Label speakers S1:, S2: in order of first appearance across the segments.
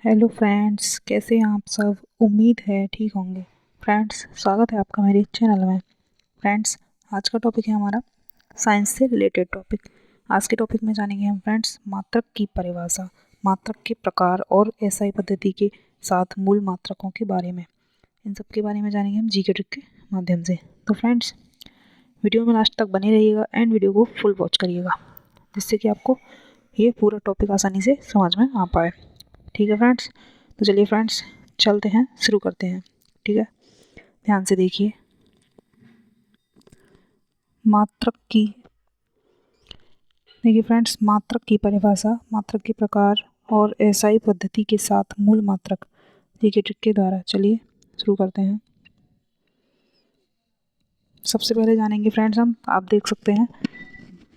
S1: Hello friends, कैसे हैं आप सब। उम्मीद है ठीक होंगे। फ्रेंड्स, स्वागत है आपका मेरे चैनल में। फ्रेंड्स, आज का टॉपिक है हमारा साइंस से रिलेटेड टॉपिक। आज के टॉपिक में जानेंगे हम फ्रेंड्स मात्रक की परिभाषा, मात्रक के प्रकार और एसआई पद्धति के साथ मूल मात्रकों के बारे में। इन सब के बारे में जानेंगे हम जीके ट्रिक के माध्यम से। तो फ्रेंड्स, वीडियो में लास्ट तक बने रहिएगा एंड वीडियो को फुल वॉच करिएगा, जिससे कि आपको ये पूरा टॉपिक आसानी से समझ में आ पाए। ठीक है फ्रेंड्स, तो चलिए फ्रेंड्स चलते हैं, शुरू करते हैं। ठीक है, ध्यान से देखिए। मात्रक की देखिए फ्रेंड्स, मात्रक की परिभाषा, मात्रक के प्रकार और एसआई पद्धति के साथ मूल मात्रक जीके ट्रिक के द्वारा। चलिए शुरू करते हैं। सबसे पहले जानेंगे फ्रेंड्स हम, आप देख सकते हैं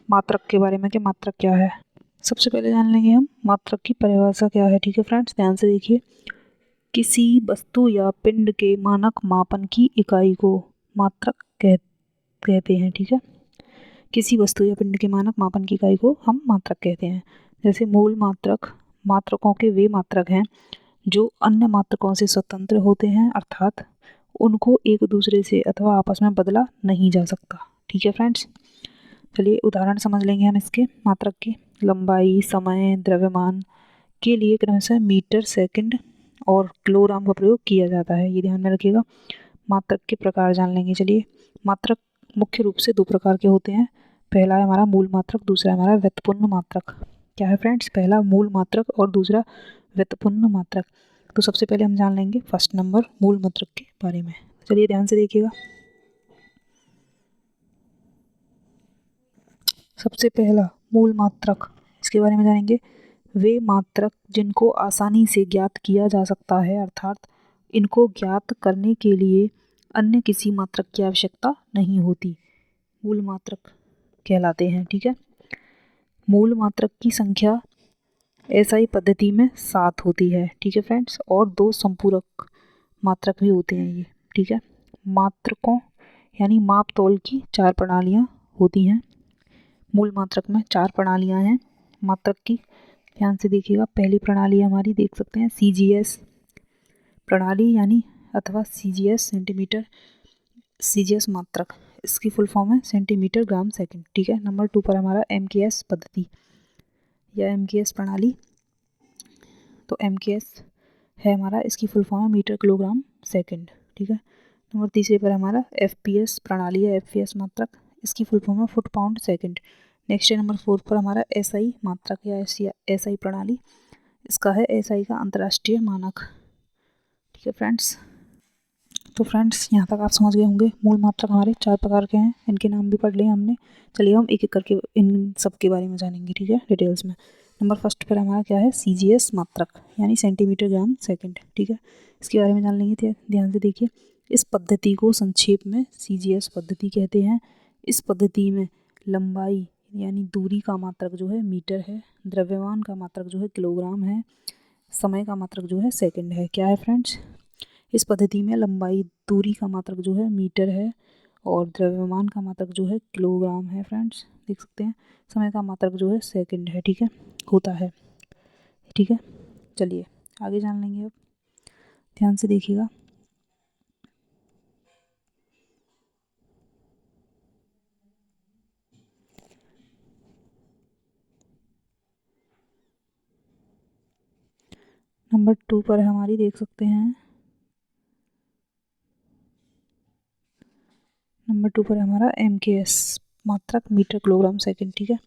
S1: मात्रक के बारे में कि मात्रक क्या है। सबसे पहले जान लेंगे हम मात्रक की परिभाषा क्या है। ठीक है फ्रेंड्स, ध्यान से देखिए। किसी वस्तु या पिंड के मानक मापन की इकाई को मात्रक कहते हैं। ठीक है, किसी वस्तु या पिंड के मानक मापन की इकाई को हम मात्रक कहते हैं। जैसे मूल मात्रक, मात्रकों के वे मात्रक हैं जो अन्य मात्रकों से स्वतंत्र होते हैं, अर्थात उनको एक दूसरे से अथवा आपस में बदला नहीं जा सकता। ठीक है फ्रेंड्स, चलिए उदाहरण समझ लेंगे हम इसके मात्रक के। लंबाई, समय, द्रव्यमान के लिए क्रमशः मीटर, सेकंड और किलोग्राम का प्रयोग किया जाता है, ये ध्यान में रखिएगा। मात्रक के प्रकार जान लेंगे। चलिए, मात्रक मुख्य रूप से दो प्रकार के होते हैं। पहला है हमारा मूल मात्रक, दूसरा है हमारा व्युत्पन्न मात्रक। क्या है फ्रेंड्स? पहला मूल मात्रक और दूसरा व्युत्पन्न मात्रक। तो सबसे पहले हम जान लेंगे फर्स्ट नंबर मूल मात्रक के बारे में। चलिए ध्यान से देखिएगा। सबसे पहला मूल मात्रक, इसके बारे में जानेंगे। वे मात्रक जिनको आसानी से ज्ञात किया जा सकता है, अर्थात इनको ज्ञात करने के लिए अन्य किसी मात्रक की आवश्यकता नहीं होती, मूल मात्रक कहलाते हैं। ठीक है, मूल मात्रक की संख्या एसआई पद्धति में 7 होती है। ठीक है फ्रेंड्स, और 2 संपूरक मात्रक भी होते हैं ये। ठीक है, मात्रकों यानी माप तौल की 4 प्रणालियाँ होती हैं। मूल मात्रक में 4 प्रणालियाँ हैं मात्रक की, ध्यान से देखिएगा। पहली प्रणाली हमारी देख सकते हैं सीजीएस प्रणाली, यानी अथवा सीजीएस सेंटीमीटर, सीजीएस मात्रक, इसकी फुल फॉर्म है सेंटीमीटर ग्राम सेकंड। ठीक है, नंबर 2 पर हमारा एमकेएस पद्धति या एमकेएस प्रणाली। तो एमकेएस है हमारा, इसकी फुल फॉर्म है मीटर किलोग्राम सेकंड। ठीक है, नंबर तीसरे पर हमारा एफपीएस प्रणाली है, एफपीएस मात्रक, इसकी फुल फॉर्म है फुट पाउंड सेकंड। नेक्स्ट है नंबर 4 पर हमारा एसआई मात्रक या एसआई प्रणाली, इसका है एसआई का अंतर्राष्ट्रीय मानक। ठीक है फ्रेंड्स, तो फ्रेंड्स यहाँ तक आप समझ गए होंगे मूल मात्रक हमारे 4 प्रकार के हैं, इनके नाम भी पढ़ लिए हमने। चलिए हम एक एक करके इन सब के बारे में जानेंगे। ठीक है, डिटेल्स में। नंबर फर्स्ट पर हमारा क्या है? सीजीएस मात्रक यानी सेंटीमीटर ग्राम सेकंड। ठीक है, इसके बारे में जान लेंगे। ध्यान से देखिए। इस पद्धति को संक्षेप में सीजीएस पद्धति कहते हैं। इस पद्धति में लंबाई यानी दूरी का मात्रक जो है मीटर है, द्रव्यमान का मात्रक जो है किलोग्राम है, समय का मात्रक जो है सेकंड है। क्या है फ्रेंड्स? इस पद्धति में लंबाई, दूरी का मात्रक जो है मीटर है और द्रव्यमान का मात्रक जो है किलोग्राम है। फ्रेंड्स देख सकते हैं, समय का मात्रक जो है सेकंड है। ठीक है, होता है। ठीक है, चलिए आगे जान लेंगे अब, ध्यान से देखिएगा। नंबर 2 पर हमारी देख सकते हैं, नंबर 2 पर हमारा एमकेएस मात्रक मीटर किलोग्राम सेकंड। ठीक है,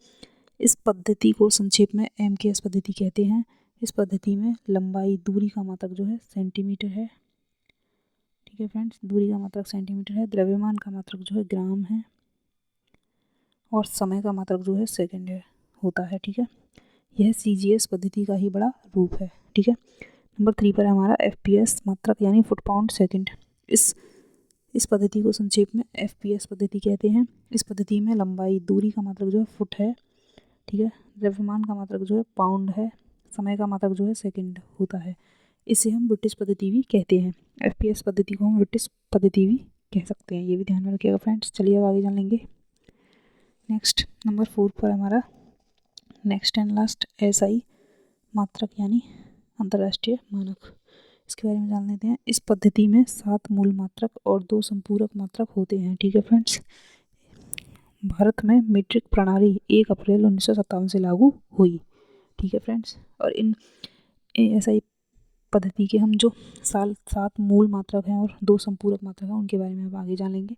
S1: इस पद्धति को संक्षेप में एमकेएस पद्धति कहते हैं। इस पद्धति में लंबाई, दूरी का मात्रक जो है सेंटीमीटर है। ठीक है फ्रेंड्स, दूरी का मात्रक सेंटीमीटर है, द्रव्यमान का मात्रक जो है ग्राम है और समय का मात्रक जो है सेकंड है, होता है। ठीक है, यह सीजीएस पद्धति का ही बड़ा रूप है। ठीक है, नंबर 3 पर हमारा एफपीएस मात्रक यानी फुट पाउंड सेकंड। इस पद्धति को संक्षेप में एफपीएस पद्धति कहते हैं। इस पद्धति में लंबाई, दूरी का मात्रक जो है फुट है। ठीक है, द्रव्यमान का मात्रक जो है पाउंड है, समय का मात्रक जो है सेकंड होता है। इसे हम ब्रिटिश पद्धति भी कहते हैं। एफपीएस पद्धति को हम ब्रिटिश पद्धति भी कह सकते हैं, ये भी ध्यान में रखिएगा फ्रेंड्स। चलिए अब आगे जान लेंगे। नेक्स्ट नंबर 4 पर हमारा नेक्स्ट एंड लास्ट एसआई मात्रक यानी अंतर्राष्ट्रीय मानक, इसके बारे में जान लेते हैं। इस पद्धति में 7 मूल मात्रक और 2 संपूरक मात्रक होते हैं। ठीक है फ्रेंड्स, भारत में मीट्रिक प्रणाली 1 अप्रैल 1957 से लागू हुई। ठीक है फ्रेंड्स, और इन SI पद्धति के हम जो 7 मूल मात्रक हैं और 2 संपूरक मात्रक हैं उनके बारे में हम आगे जान लेंगे।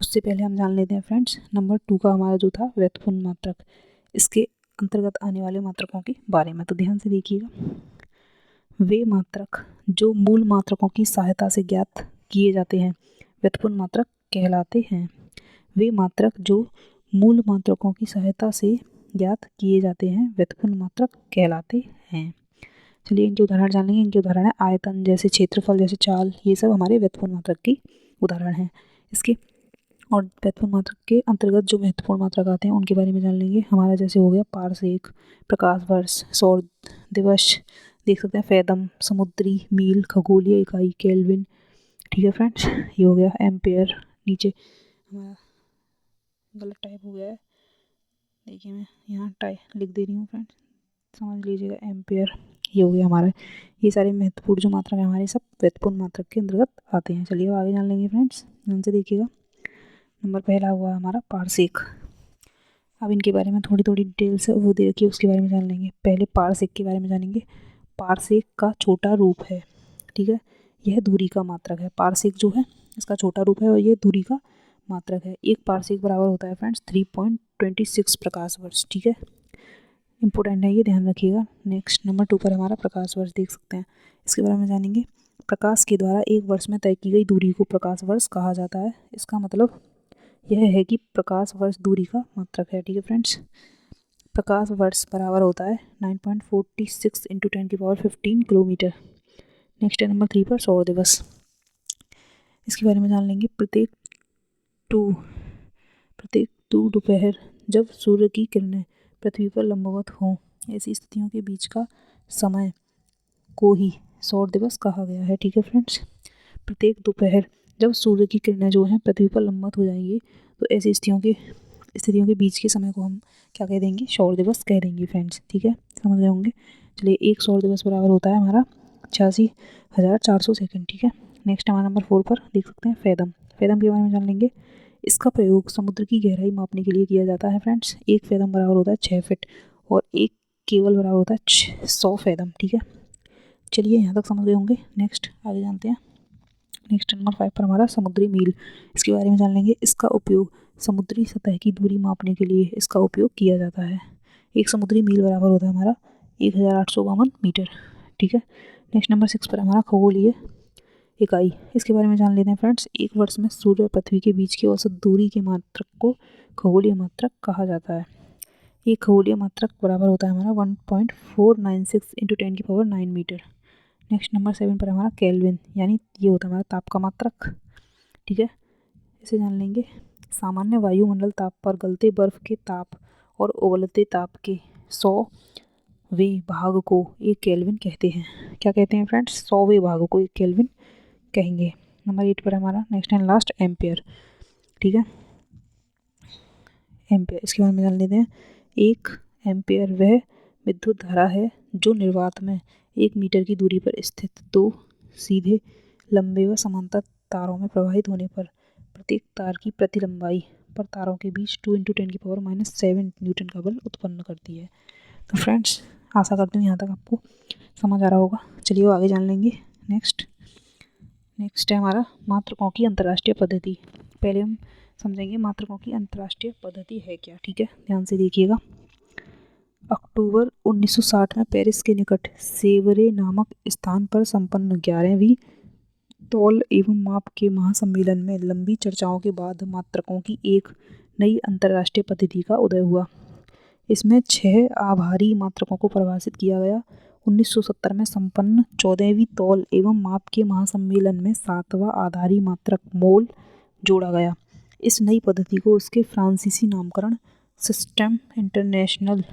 S1: उससे पहले हम जान लेते हैं फ्रेंड्स नंबर 2 का हमारा जो था व्युत्पन्न मात्रक, इसके अंतर्गत आने वाले मात्रकों के बारे में। तो ध्यान से देखिएगा, वे मात्रक जो मूल मात्रकों की सहायता से ज्ञात किए जाते हैं व्युत्पन्न मात्रक कहलाते हैं। वे मात्रक जो मूल मात्रकों की सहायता से ज्ञात किए जाते हैं व्युत्पन्न मात्रक कहलाते हैं। चलिए इनके उदाहरण जान लेंगे। इनके उदाहरण है आयतन, जैसे क्षेत्रफल, जैसे चाल, ये सब हमारे व्युत्पन्न मात्रक की उदाहरण हैं। इसके और व्युत्पन्न मात्रक के अंतर्गत जो महत्वपूर्ण मात्रक आते हैं उनके बारे में जान लेंगे। हमारा जैसे हो गया पारसेक, प्रकाश वर्ष, सौर दिवस, देख सकते हैं फेदम, समुद्री मील, खगोलीय इकाई केल्विन। ठीक है फ्रेंड्स, ये हो गया एम्पेयर। नीचे हमारा गलत टाइप हो गया है, देखिए मैं यहाँ टाइप लिख दे रही हूँ फ्रेंड्स, समझ लीजिएगा, एम्पेयर। ये हो गया हमारा, ये सारे महत्वपूर्ण जो मात्रक हैं हमारे सब व्युत्पन्न मात्रक के अंतर्गत आते हैं। चलिए आगे जान लेंगे फ्रेंड्स, ध्यान से देखिएगा। नंबर पहला हुआ हमारा पारसेक। अब इनके बारे में थोड़ी थोड़ी डिटेल्स वो दे रखी है, उसके बारे में जान लेंगे। पहले पारसेक के बारे में जानेंगे। पारसेक का छोटा रूप है, ठीक है, यह दूरी का मात्रक है। पारसेक जो है इसका छोटा रूप है और ये दूरी का मात्रक है। एक पारसेक बराबर होता है फ्रेंड्स 3.26 प्रकाश वर्ष। ठीक है, इंपॉर्टेंट है ये, ध्यान रखिएगा। नेक्स्ट नंबर 2 पर हमारा प्रकाश वर्ष देख सकते हैं, इसके बारे में जानेंगे। प्रकाश के द्वारा एक वर्ष में तय की गई दूरी को प्रकाश वर्ष कहा जाता है। इसका मतलब यह है कि प्रकाश वर्ष दूरी का मात्रक है। ठीक है फ्रेंड्स, प्रकाश वर्ष बराबर होता है 9.46 × 10⁻15 किलोमीटर। नेक्स्ट है नंबर 3 पर सौर दिवस, इसके बारे में जान लेंगे। प्रत्येक दो दोपहर जब सूर्य की किरणें पृथ्वी पर लंबवत हों, ऐसी स्थितियों के बीच का समय को ही सौर दिवस कहा गया है। ठीक है फ्रेंड्स, प्रत्येक दोपहर जब सूर्य की किरणें जो हैं पृथ्वी पर लंबवत हो जाएंगी तो ऐसी स्थितियों के बीच के समय को हम क्या कह देंगे, सौर दिवस कह देंगे फ्रेंड्स। ठीक है, समझ गए होंगे। चलिए एक सौर दिवस बराबर होता है हमारा 86,400 सेकंड। ठीक है, नेक्स्ट हमारा नंबर 4 पर देख सकते हैं फेदम। फेदम के बारे में जान लेंगे। इसका प्रयोग समुद्र की गहराई मापने के लिए किया जाता है फ्रेंड्स। एक फेदम बराबर होता है 6 फीट और एक केवल बराबर होता है 100 फेदम। ठीक है, चलिए यहाँ तक समझ गए होंगे। नेक्स्ट आगे जानते हैं। नेक्स्ट नंबर 5 पर हमारा समुद्री मील, इसके बारे में जान लेंगे। इसका उपयोग समुद्री सतह की दूरी मापने के लिए इसका उपयोग किया जाता है। एक समुद्री मील बराबर होता है हमारा 1852 मीटर। ठीक है, नेक्स्ट नंबर 6 पर हमारा खगोलीय इकाई, इसके बारे में जान लेते हैं फ्रेंड्स। एक वर्ष में सूर्य और पृथ्वी के बीच की औसत दूरी के मात्रक को खगोलीय मात्रक कहा जाता है। एक खगोलीय मात्रक बराबर होता है हमारा 1.496 × 10⁻9 मीटर। नेक्स्ट नंबर 7 पर हमारा केल्विन, यानी ये होता है हमारा ताप का मात्रक। ठीक है, इसे जान लेंगे। सामान्य वायुमंडल ताप पर गलते बर्फ के ताप और उबलते ताप के 100वें भाग को एक केल्विन कहते हैं। क्या कहते हैं फ्रेंड्स, 100वें भाग को एक केल्विन कहेंगे। नंबर 8 पर हमारा नेक्स्ट एंड लास्ट एम्पेयर। ठीक है, एम्पेयर, इसके बारे में जान लेते हैं। एक एम्पेयर वह विद्युत धारा है जो निर्वात में 1 मीटर की दूरी पर स्थित 2 सीधे लंबे व समांतर तारों में प्रवाहित होने पर प्रत्येक तार की प्रति लंबाई पर तारों के बीच 2 × 10⁻⁷ न्यूटन का बल उत्पन्न करती है। तो फ्रेंड्स आशा करती हूँ यहाँ तक आपको समझ आ रहा होगा। चलिए वो आगे जान लेंगे। नेक्स्ट है हमारा मात्रकों की अंतर्राष्ट्रीय पद्धति। पहले हम समझेंगे मात्रकों की अंतर्राष्ट्रीय पद्धति है क्या। ठीक है, ध्यान से देखिएगा। अक्टूबर 1960 में पेरिस के निकट सेवरे नामक स्थान पर संपन्न 11वीं तौल एवं माप के महासम्मेलन में लंबी चर्चाओं के बाद मात्रकों की एक नई अंतर्राष्ट्रीय पद्धति का उदय हुआ। इसमें 6 आभारी मात्रकों को परिभाषित किया गया। 1970 में संपन्न 14वीं तौल एवं माप के महासम्मेलन में 7वां आधारी मात्रक मोल जोड़ा गया। इस नई पद्धति को उसके फ्रांसीसी नामकरण सिस्टम इंटरनेशनल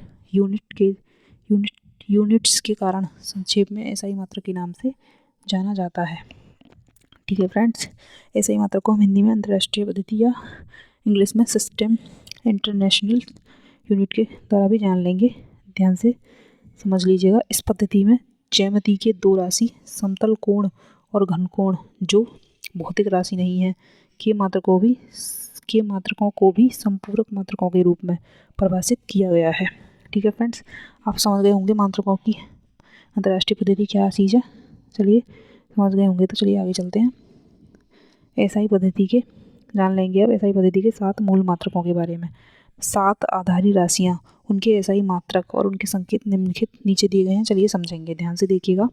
S1: यूनिट्स के कारण संक्षेप में SI मात्रक के नाम से जाना जाता है। ठीक है फ्रेंड्स, SI मात्रक को हम हिंदी में अंतर्राष्ट्रीय पद्धति या इंग्लिश में सिस्टम इंटरनेशनल यूनिट के द्वारा भी जान लेंगे। ध्यान से समझ लीजिएगा। इस पद्धति में ज्यामिति के दो राशि समतल कोण और घन कोण जो भौतिक राशि नहीं है के मात्रकों को भी संपूरक मात्रकों के रूप में परिभाषित किया गया है। ठीक है फ्रेंड्स, आप समझ गए होंगे मात्रकों की अंतर्राष्ट्रीय पद्धति क्या चीज़ है। चलिए समझ गए होंगे तो चलिए आगे चलते हैं। एसआई पद्धति के जान लेंगे अब एसआई पद्धति के 7 मूल मात्रकों के बारे में। 7 आधारी राशियाँ, उनके एसआई मात्रक और उनके संकेत निम्नलिखित नीचे दिए गए हैं। चलिए समझेंगे, ध्यान से देखिएगा।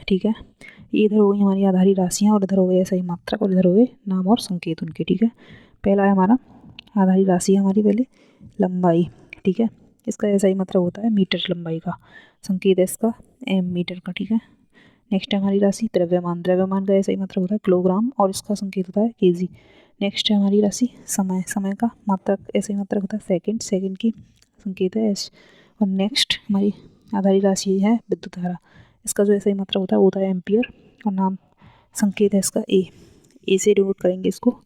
S1: ठीक है, ये इधर हो गई हमारी आधारी राशियाँ और इधर हो गए एसआई मात्रक और इधर हो गए नाम और संकेत उनके। ठीक है, पहला है हमारा आधारी राशि हमारी पहले लंबाई। ठीक है, इसका एसआई मात्रक होता है मीटर लंबाई का, संकेत है इसका एम मीटर का। ठीक है, नेक्स्ट है हमारी राशि द्रव्यमान। द्रव्यमान का एसआई मात्रक होता है किलोग्राम और इसका संकेत होता है केजी। नेक्स्ट है हमारी राशि समय। समय का मात्रक एसआई मात्रक होता है सेकंड। सेकंड की संकेत है एस। और नेक्स्ट हमारी आधारी राशि है विद्युत धारा। इसका जो एसआई मात्रक होता है वो होता है एम्पियर और नाम संकेत है इसका ए से डिनोट करेंगे इसको।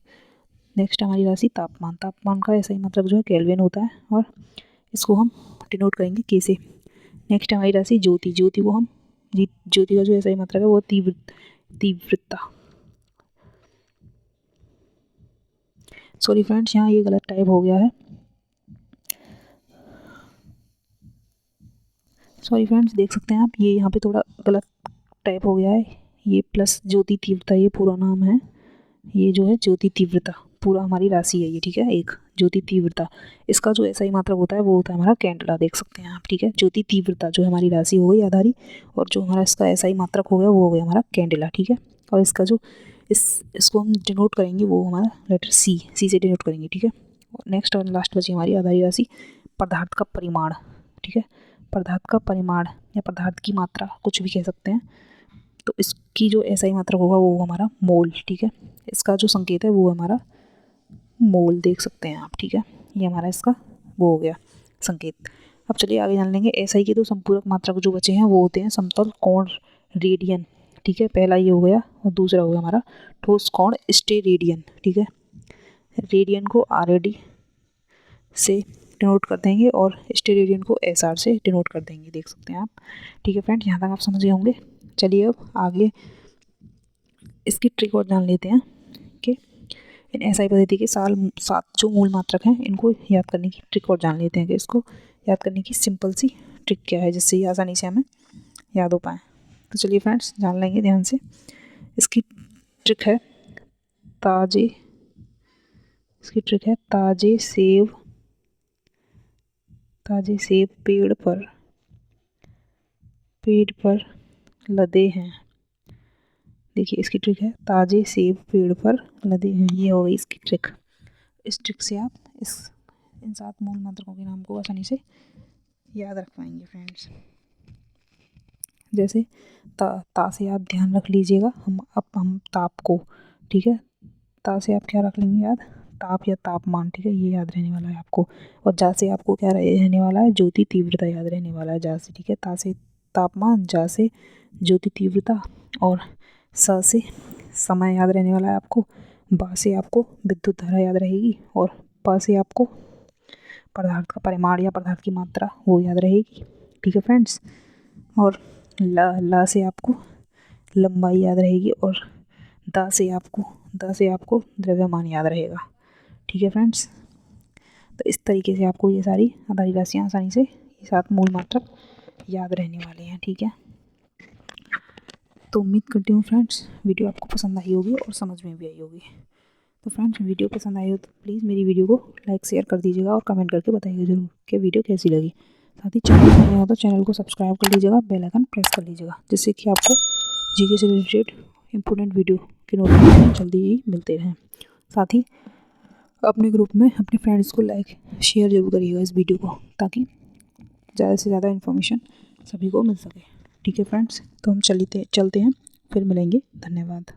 S1: नेक्स्ट हमारी राशि तापमान। तापमान का एसआई मात्रक जो है केल्विन होता है और इसको हम डिनोट करेंगे के से। नेक्स्ट हमारी राशि ज्योति। ज्योति को हम ज्योति का जो एसआई मात्रक है वो तीव्रता। सॉरी फ्रेंड्स, यहाँ ये गलत टाइप हो गया है। सॉरी फ्रेंड्स, देख सकते हैं आप, ये यहाँ पे थोड़ा गलत टाइप हो गया है। ये प्लस ज्योति तीव्रता ये पूरा नाम है, ये जो है ज्योति तीव्रता पूरा हमारी राशि है ये। ठीक है, एक ज्योति तीव्रता, इसका जो एसआई मात्रक होता है वो होता है हमारा कैंडेला। देख सकते हैं आप। ठीक है, ज्योति तीव्रता जो हमारी राशि हो गई आधारी और जो हमारा इसका एसआई मात्रक हो गया वो हो गया हमारा कैंडेला। ठीक है, और इसका जो इसको हम डिनोट करेंगे वो हमारा लेटर सी से डिनोट करेंगे। ठीक है, नेक्स्ट और लास्ट बची हमारी आधारी राशि पदार्थ का परिमाण। ठीक है, पदार्थ का परिमाण या पदार्थ की मात्रा कुछ भी कह सकते हैं। तो इसकी जो एसआई मात्रक होगा वो हमारा मोल। ठीक है, इसका जो संकेत है वो हमारा मोल। देख सकते हैं आप। ठीक है, ये हमारा इसका वो हो गया संकेत। अब चलिए आगे जान लेंगे एसआई के दो संपूरक मात्रक जो बचे हैं वो होते हैं समतल कोण रेडियन। ठीक है, पहला ये हो गया और दूसरा हो गया हमारा ठोस कोण स्टेरेडियन। ठीक है, रेडियन को आरएडी से डिनोट कर देंगे और स्टेरेडियन को एसआर से डिनोट कर देंगे। देख सकते हैं आप। ठीक है फ्रेंड, यहाँ तक आप समझ गए होंगे। चलिए अब आगे इसकी ट्रिक और जान लेते हैं कि इन एसआई पद्धति के 7 जो मूल मात्रक हैं इनको याद करने की ट्रिक और जान लेते हैं कि इसको याद करने की सिंपल सी ट्रिक क्या है जिससे ये आसानी से हमें याद हो पाए। तो चलिए फ्रेंड्स जान लेंगे ध्यान से। इसकी ट्रिक है ताजे सेब पेड़ पर लदे हैं। देखिए इसकी ट्रिक है ताजे सेब पेड़ पर लदे हैं। ये हो गई इसकी ट्रिक। इस ट्रिक से आप इन 7 मूल मात्रकों के नाम को आसानी से याद रख पाएंगे फ्रेंड्स। जैसे ता से आप ध्यान रख लीजिएगा हम ताप को। ठीक है, ता से आप क्या रख लेंगे याद, ताप या तापमान। ठीक है, ये याद रहने वाला है आपको। और जा से आपको क्या रहने वाला है, ज्योति तीव्रता याद रहने वाला है जा से। ठीक है, ता से तापमान, जा से ज्योति तीव्रता और स से समय याद रहने वाला है आपको। बा से आपको विद्युत धारा याद रहेगी और प से आपको पदार्थ का परिमाण या पदार्थ की मात्रा वो याद रहेगी। ठीक है फ्रेंड्स, और ला से आपको लंबाई याद रहेगी और दा से आपको द्रव्यमान याद रहेगा। ठीक है फ्रेंड्स, तो इस तरीके से आपको ये सारी आधारी राशियाँ आसानी से ये 7 मूल मात्रक याद रहने वाले हैं। ठीक है, तो उम्मीद करती हूँ फ्रेंड्स वीडियो आपको पसंद आई होगी और समझ में भी आई होगी। तो फ्रेंड्स वीडियो पसंद आई हो तो प्लीज़ मेरी वीडियो को लाइक शेयर कर दीजिएगा और कमेंट करके बताइएगा ज़रूर कि वीडियो कैसी लगी। साथ ही चैनल पर नया हो तो चैनल को सब्सक्राइब कर लीजिएगा, बेल आइकन प्रेस कर लीजिएगा, जिससे कि आपको जीके से रिलेटेड इंपॉर्टेंट वीडियो के नोटिफिकेशन जल्दी ही मिलते रहें। साथ ही अपने ग्रुप में अपने फ्रेंड्स को लाइक शेयर जरूर करिएगा इस वीडियो को, ताकि ज़्यादा से ज़्यादा इन्फॉर्मेशन सभी को मिल सके। ठीक है फ्रेंड्स, तो हम चलते हैं, फिर मिलेंगे। धन्यवाद।